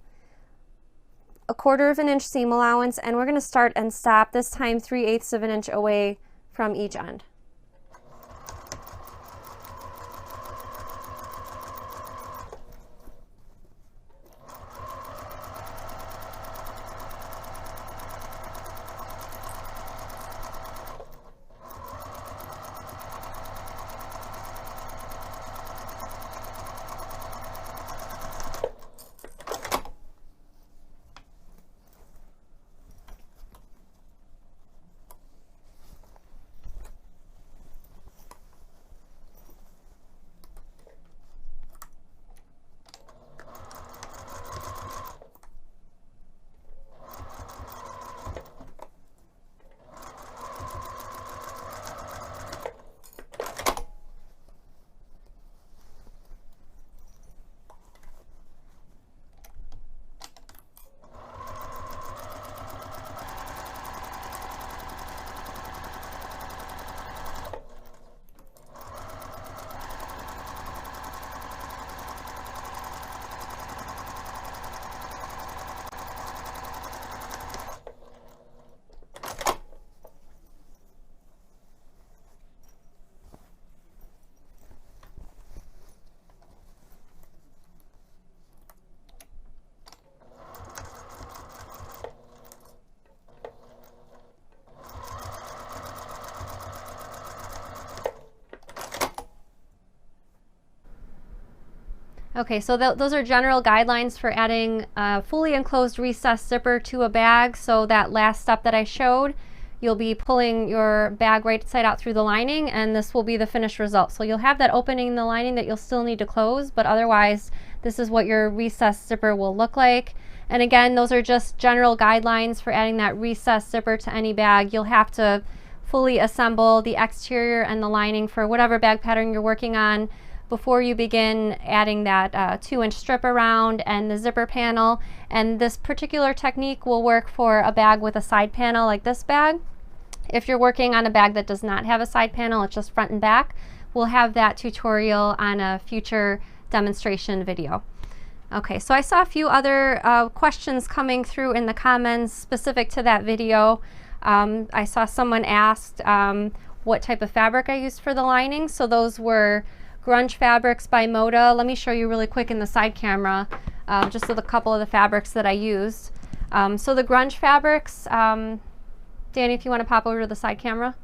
1/4 inch seam allowance, and we're going to start and stop, this time 3/8 of an inch away from each end. Okay, so those are general guidelines for adding a fully enclosed recessed zipper to a bag. So that last step that I showed, you'll be pulling your bag right side out through the lining, and this will be the finished result. So you'll have that opening in the lining that you'll still need to close, but otherwise this is what your recessed zipper will look like. And again, those are just general guidelines for adding that recessed zipper to any bag. You'll have to fully assemble the exterior and the lining for whatever bag pattern you're working on before you begin adding that 2-inch strip around and the zipper panel. And this particular technique will work for a bag with a side panel like this bag. If you're working on a bag that does not have a side panel, it's just front and back, we'll have that tutorial on a future demonstration video. Okay, so I saw a few other questions coming through in the comments specific to that video. I saw someone asked what type of fabric I used for the lining. So those were Grunge Fabrics by Moda. Let me show you really quick in the side camera just with a couple of the fabrics that I used. So the Grunge Fabrics, Danny, if you want to pop over to the side camera.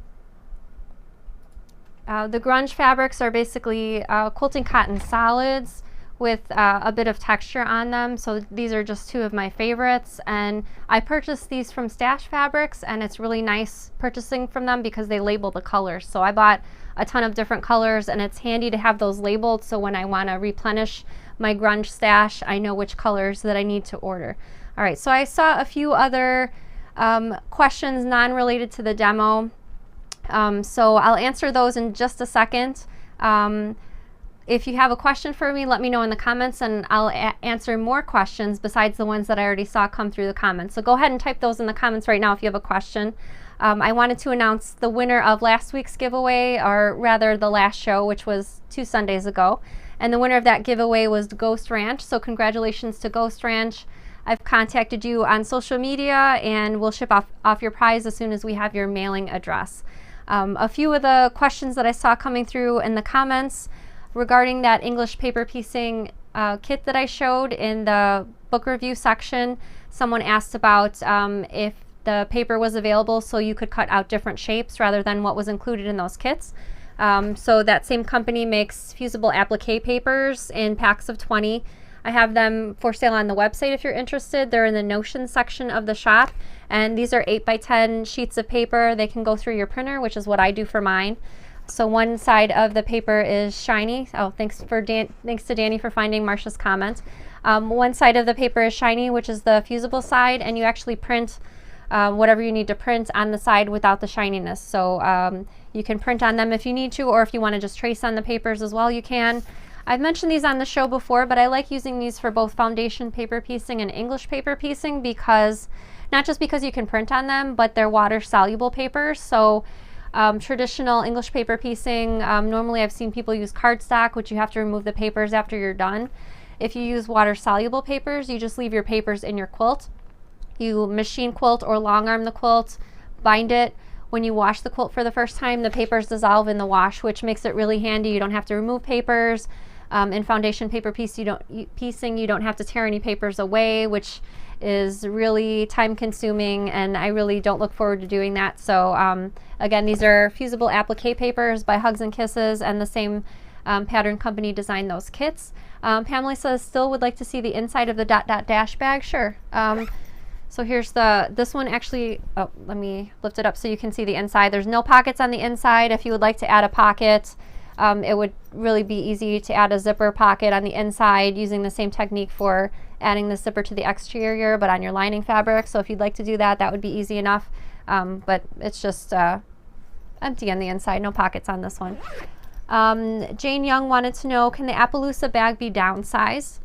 The Grunge Fabrics are basically quilting cotton solids with a bit of texture on them. So these are just two of my favorites, and I purchased these from Stash Fabrics, and it's really nice purchasing from them because they label the colors. So I bought a ton of different colors, and it's handy to have those labeled, so when I want to replenish my grunge stash, I know which colors that I need to order. All right, so I saw a few other questions non-related to the demo, so I'll answer those in just a second. If you have a question for me, let me know in the comments, and I'll answer more questions besides the ones that I already saw come through the comments. So go ahead and type those in the comments right now if you have a question. I wanted to announce the winner of last week's giveaway, or rather the last show, which was 2 Sundays ago. And the winner of that giveaway was Ghost Ranch. So congratulations to Ghost Ranch. I've contacted you on social media, and we'll ship off your prize as soon as we have your mailing address. A few of the questions that I saw coming through in the comments regarding that English paper piecing kit that I showed in the book review section, someone asked about if the paper was available so you could cut out different shapes rather than what was included in those kits. So that same company makes fusible applique papers in packs of 20. I have them for sale on the website if you're interested. They're in the Notion section of the shop, and these are 8x10 sheets of paper. They can go through your printer, which is what I do for mine. So one side of the paper is shiny. Oh, thanks to Danny for finding Marsha's comment. One side of the paper is shiny, which is the fusible side, and you actually print whatever you need to print on the side without the shininess. So you can print on them if you need to, or if you want to just trace on the papers as well, you can. I've mentioned these on the show before, but I like using these for both foundation paper piecing and English paper piecing because, not just because you can print on them, but they're water soluble papers. So traditional English paper piecing, normally I've seen people use cardstock, which you have to remove the papers after you're done. If you use water soluble papers, you just leave your papers in your quilt. You machine quilt or long arm the quilt, bind it. When you wash the quilt for the first time, the papers dissolve in the wash, which makes it really handy. You don't have to remove papers. In foundation paper piecing, you don't have to tear any papers away, which is really time consuming, and I really don't look forward to doing that. So again, these are fusible applique papers by Hugs and Kisses, and the same pattern company designed those kits. Pamela says, still would like to see the inside of the dash bag. Sure. So here's this one actually, oh, let me lift it up so you can see the inside. There's no pockets on the inside. If you would like to add a pocket, it would really be easy to add a zipper pocket on the inside using the same technique for adding the zipper to the exterior, but on your lining fabric. So if you'd like to do that, that would be easy enough. But it's just empty on the inside, no pockets on this one. Jane Young wanted to know, can the Appaloosa bag be downsized?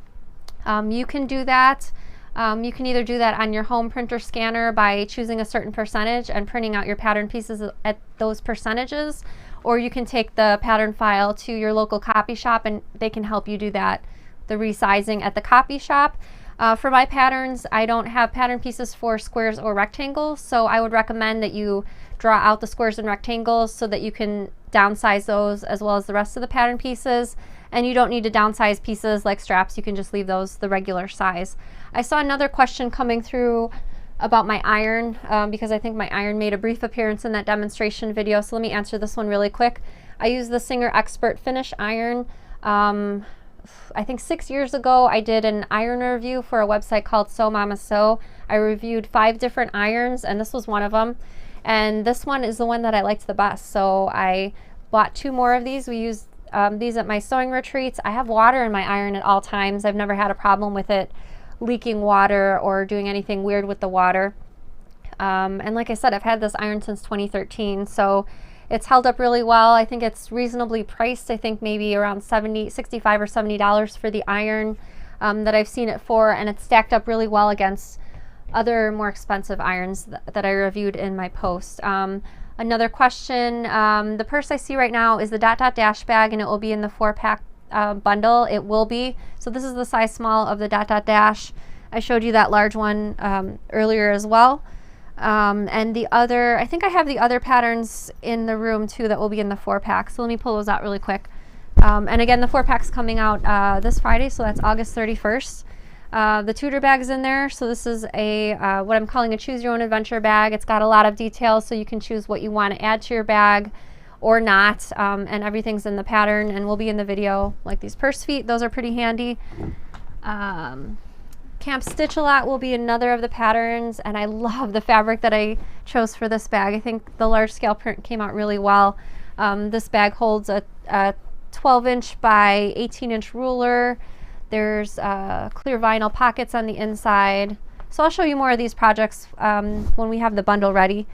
You can do that. You can either do that on your home printer scanner by choosing a certain percentage and printing out your pattern pieces at those percentages, or you can take the pattern file to your local copy shop and they can help you do that, the resizing at the copy shop. For my patterns, I don't have pattern pieces for squares or rectangles, so I would recommend that you draw out the squares and rectangles so that you can downsize those as well as the rest of the pattern pieces. And you don't need to downsize pieces like straps, you can just leave those the regular size. I saw another question coming through about my iron because I think my iron made a brief appearance in that demonstration video, so let me answer this one really quick. I use the Singer Expert Finish iron. I think 6 years ago, I did an iron review for a website called Sew Mama Sew. I reviewed 5 different irons, and this was one of them. And this one is the one that I liked the best. So I bought 2 more of these. We used these at my sewing retreats. I have water in my iron at all times. I've never had a problem with it leaking water or doing anything weird with the water. And like I said, I've had this iron since 2013. So it's held up really well. I think it's reasonably priced. I think maybe around $65 or $70 for the iron that I've seen it for, and it's stacked up really well against other more expensive irons that I reviewed in my post. Another question, the purse I see right now is the Dash bag, and it will be in the 4-pack bundle. It will be. So this is the size small of the Dash. I showed you that large one earlier as well. And the other, I think I have the other patterns in the room too that will be in the 4-pack. So let me pull those out really quick. And again, the 4-pack's coming out this Friday, so that's August 31st. The Tudor bag's in there. So this is a what I'm calling a choose your own adventure bag. It's got a lot of details, so you can choose what you want to add to your bag or not. And everything's in the pattern and will be in the video, like these purse feet. Those are pretty handy. Camp Stitch a Lot will be another of the patterns, and I love the fabric that I chose for this bag. I think the large scale print came out really well. This bag holds a 12-inch by 18-inch ruler. There's clear vinyl pockets on the inside. So I'll show you more of these projects when we have the bundle ready.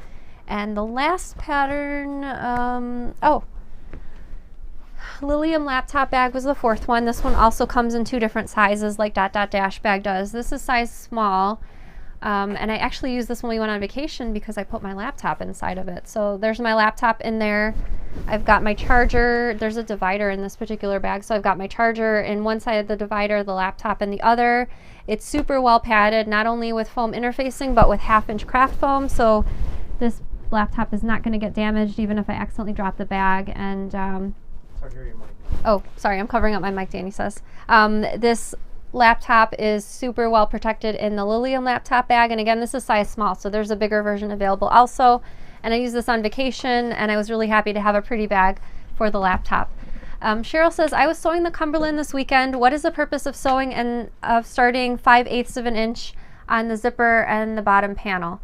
And the last pattern, Lilium laptop bag was the 4th one. This one also comes in 2 different sizes like Dash bag does. This is size small. And I actually used this when we went on vacation because I put my laptop inside of it. So there's my laptop in there. I've got my charger. There's a divider in this particular bag. So I've got my charger in one side of the divider, the laptop in the other. It's super well padded, not only with foam interfacing, but with 1/2-inch craft foam. So this laptop is not going to get damaged even if I accidentally drop the bag. And oh, sorry, I'm covering up my mic, Danny says. This laptop is super well protected in the Lilium laptop bag, and again, this is size small, so there's a bigger version available also. And I used this on vacation, and I was really happy to have a pretty bag for the laptop. Cheryl says, I was sewing the Cumberland this weekend. What is the purpose of sewing and of starting 5/8 of an inch on the zipper and the bottom panel?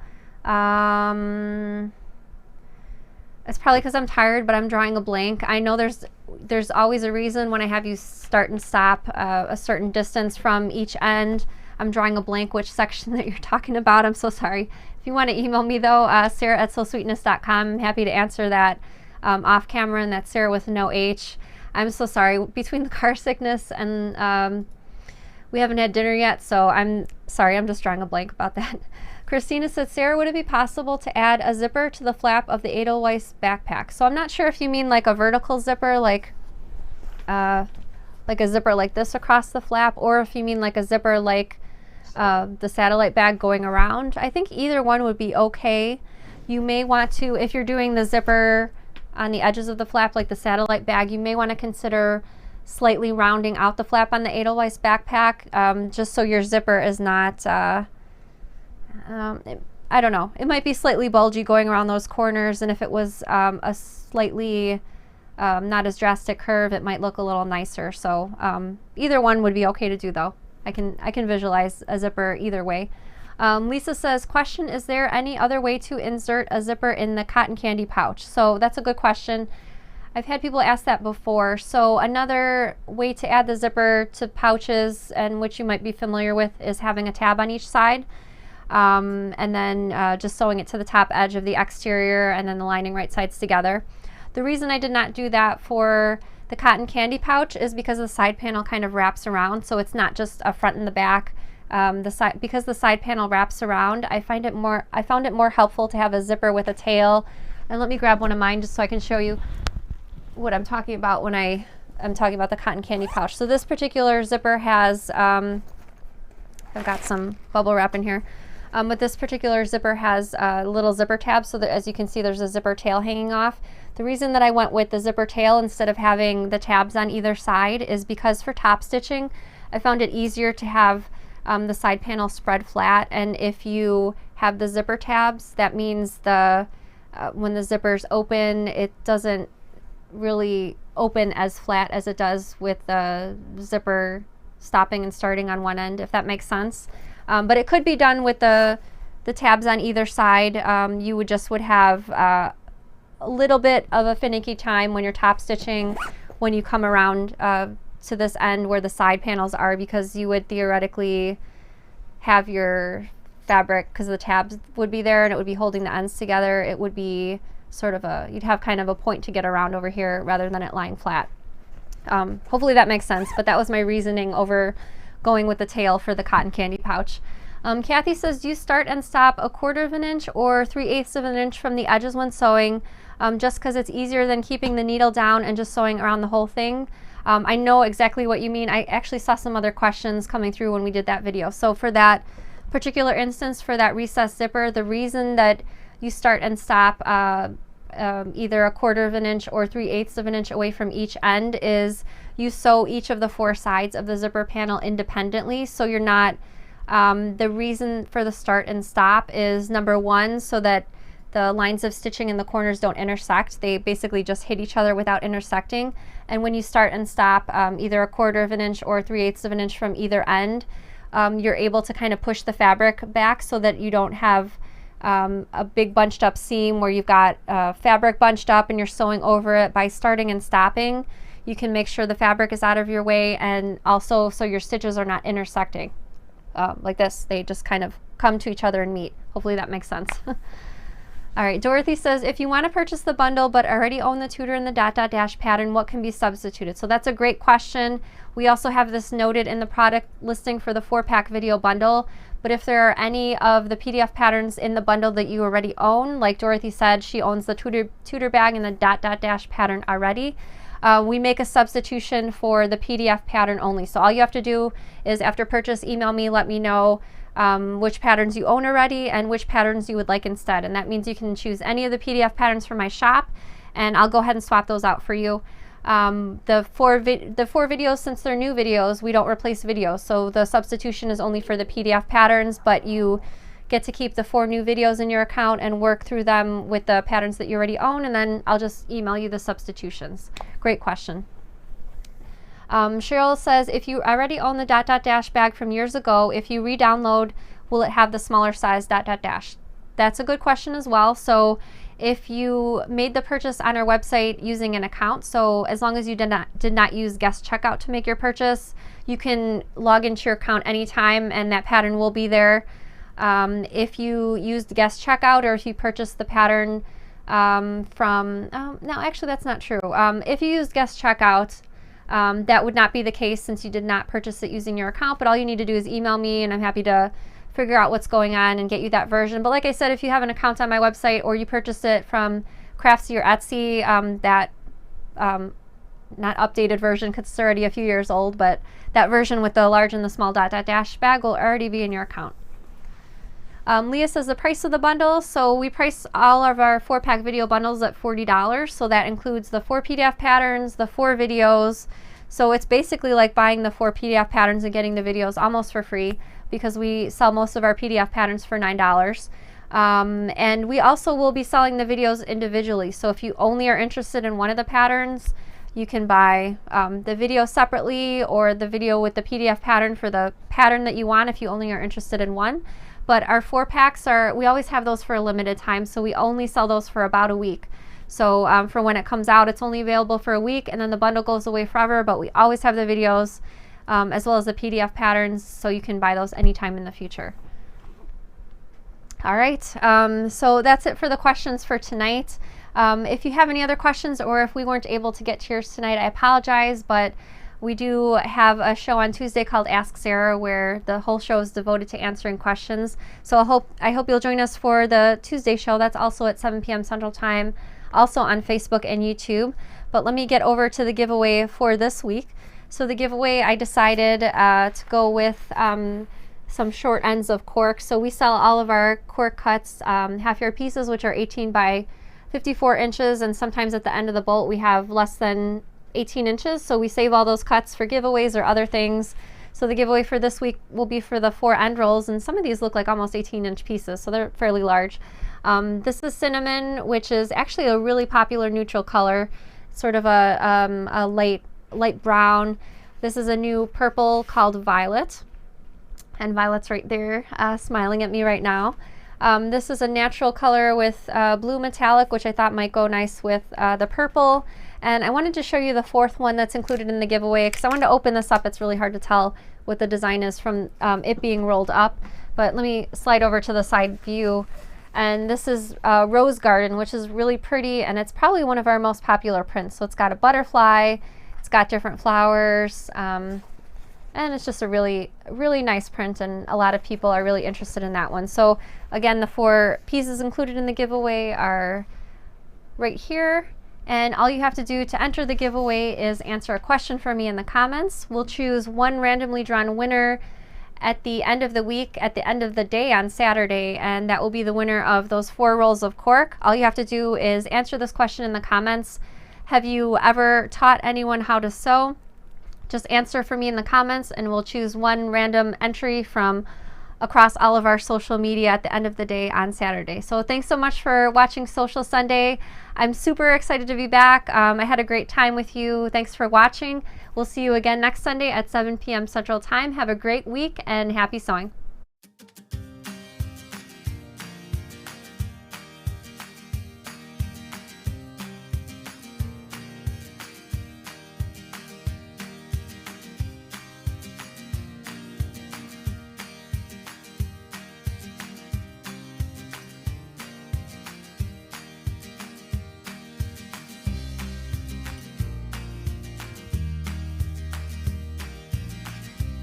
It's probably because I'm tired, but I'm drawing a blank. I know there's always a reason when I have you start and stop a certain distance from each end. I'm drawing a blank which section that you're talking about. I'm so sorry. If you want to email me though, Sarah@sewsweetness.com. I'm happy to answer that off camera, and that's Sarah with no H. I'm so sorry. Between the car sickness and we haven't had dinner yet, so I'm sorry. I'm just drawing a blank about that. Christina said, Sarah, would it be possible to add a zipper to the flap of the Edelweiss backpack? So I'm not sure if you mean like a vertical zipper, like a zipper like this across the flap, or if you mean like a zipper like the satellite bag going around. I think either one would be okay. You may want to, if you're doing the zipper on the edges of the flap like the satellite bag, you may want to consider slightly rounding out the flap on the Edelweiss backpack, just so your zipper is not I don't know, it might be slightly bulgy going around those corners, and if it was a slightly not as drastic curve, it might look a little nicer. So either one would be okay to do though. I can visualize a zipper either way. Lisa says, question, is there any other way to insert a zipper in the cotton candy pouch? So that's a good question. I've had people ask that before. So another way to add the zipper to pouches, and which you might be familiar with, is having a tab on each side. And then just sewing it to the top edge of the exterior and then the lining right sides together. The reason I did not do that for the cotton candy pouch is because the side panel kind of wraps around, so it's not just a front and the back. Because the side panel wraps around, I found it more helpful to have a zipper with a tail. And let me grab one of mine just so I can show you what I'm talking about when I'm talking about the cotton candy pouch. So this particular zipper has, I've got some bubble wrap in here. But this particular zipper has a little zipper tab, so that, as you can see, there's a zipper tail hanging off. The reason that I went with the zipper tail instead of having the tabs on either side is because for top stitching, I found it easier to have the side panel spread flat. And if you have the zipper tabs, that means when the zipper's open, it doesn't really open as flat as it does with the zipper stopping and starting on one end, if that makes sense. But it could be done with the tabs on either side. You would have a little bit of a finicky time when you're top stitching, when you come around to this end where the side panels are, because you would theoretically have your fabric, because the tabs would be there and it would be holding the ends together. It would be sort of you'd have kind of a point to get around over here rather than it lying flat. Hopefully that makes sense, but that was my reasoning over going with the tail for the cotton candy pouch. Kathy says, do you start and stop 1/4 of an inch or 3/8 of an inch from the edges when sewing, just because it's easier than keeping the needle down and just sewing around the whole thing? I know exactly what you mean. I actually saw some other questions coming through when we did that video. So for that particular instance, for that recessed zipper, the reason that you start and stop either 1/4 of an inch or 3/8 of an inch away from each end is you sew each of the 4 sides of the zipper panel independently. So you're not, the reason for the start and stop is, number one, so that the lines of stitching in the corners don't intersect. They basically just hit each other without intersecting. And when you start and stop either 1/4 of an inch or 3/8 of an inch from either end, you're able to kind of push the fabric back so that you don't have a big bunched up seam where you've got fabric bunched up and you're sewing over it. By starting and stopping, you can make sure the fabric is out of your way, and also so your stitches are not intersecting like this. They just kind of come to each other and meet. Hopefully that makes sense. All right, Dorothy says, if you want to purchase the bundle but already own the Tudor and the dot dot dash pattern, what can be substituted? So that's a great question. We also have this noted in the product listing for the 4-pack video bundle. But if there are any of the PDF patterns in the bundle that you already own, like Dorothy said, she owns the Tudor bag and the dot dot dash pattern already, we make a substitution for the PDF pattern only. So all you have to do is, after purchase, email me, let me know which patterns you own already and which patterns you would like instead. And that means you can choose any of the PDF patterns from my shop, and I'll go ahead and swap those out for you. The four videos, since they're new videos, we don't replace videos. So the substitution is only for the PDF patterns, but you get to keep the 4 new videos in your account and work through them with the patterns that you already own, and then I'll just email you the substitutions. Great question. Cheryl says, if you already own the dot dot dash bag from years ago, if you re-download, will it have the smaller size dot dot dash? That's a good question as well. So if you made the purchase on our website using an account, so as long as you did not use guest checkout to make your purchase, you can log into your account anytime and that pattern will be there. If you used guest checkout, or if you purchased the pattern no, actually that's not true. If you used guest checkout, that would not be the case since you did not purchase it using your account, but all you need to do is email me and I'm happy to figure out what's going on and get you that version. But like I said, if you have an account on my website or you purchased it from Craftsy or Etsy, that not updated version because it's already a few years old, but that version with the large and the small dot dot dash bag will already be in your account. Leah says the price of the bundle. So we price all of our 4-pack video bundles at $40. So that includes the 4 PDF patterns, the 4 videos. So it's basically like buying the 4 PDF patterns and getting the videos almost for free, because we sell most of our PDF patterns for $9. And we also will be selling the videos individually. So if you only are interested in one of the patterns, you can buy the video separately, or the video with the PDF pattern for the pattern that you want if you only are interested in one. But our 4-packs we always have those for a limited time, so we only sell those for about a week. So for when it comes out, it's only available for a week, and then the bundle goes away forever, but we always have the videos as well as the PDF patterns, so you can buy those anytime in the future. All right, so that's it for the questions for tonight. If you have any other questions, or if we weren't able to get to yours tonight, I apologize, but we do have a show on Tuesday called Ask Sarah, where the whole show is devoted to answering questions. So I hope you'll join us for the Tuesday show. That's also at 7 p.m. Central Time, also on Facebook and YouTube. But let me get over to the giveaway for this week. So the giveaway, I decided to go with some short ends of cork. So we sell all of our cork cuts, half-yard pieces, which are 18 by 54 inches, and sometimes at the end of the bolt we have less than 18 inches, so we save all those cuts for giveaways or other things. So the giveaway for this week will be for the 4 end rolls, and some of these look like almost 18-inch pieces, so they're fairly large. This is cinnamon, which is actually a really popular neutral color. sort of a light brown. This is a new purple called Violet. And Violet's right there smiling at me right now. This is a natural color with blue metallic, which I thought might go nice with the purple. And I wanted to show you the fourth one that's included in the giveaway because I wanted to open this up. It's really hard to tell what the design is from it being rolled up. But let me slide over to the side view. And this is Rose Garden, which is really pretty, and it's probably one of our most popular prints. So it's got a butterfly, it's got different flowers, and it's just a really nice print, and a lot of people are really interested in that one. So again, the 4 pieces included in the giveaway are right here, and all you have to do to enter the giveaway is answer a question for me in the comments. We'll choose one randomly drawn winner at the end of the week, at the end of the day on Saturday, and that will be the winner of those 4 rolls of cork. All you have to do is answer this question in the comments. Have you ever taught anyone how to sew? Just answer for me in the comments, and we'll choose one random entry from across all of our social media at the end of the day on Saturday. So thanks so much for watching Sewcial Sunday. I'm super excited to be back. I had a great time with you. Thanks for watching. We'll see you again next Sunday at 7 p.m. Central Time. Have a great week and happy sewing.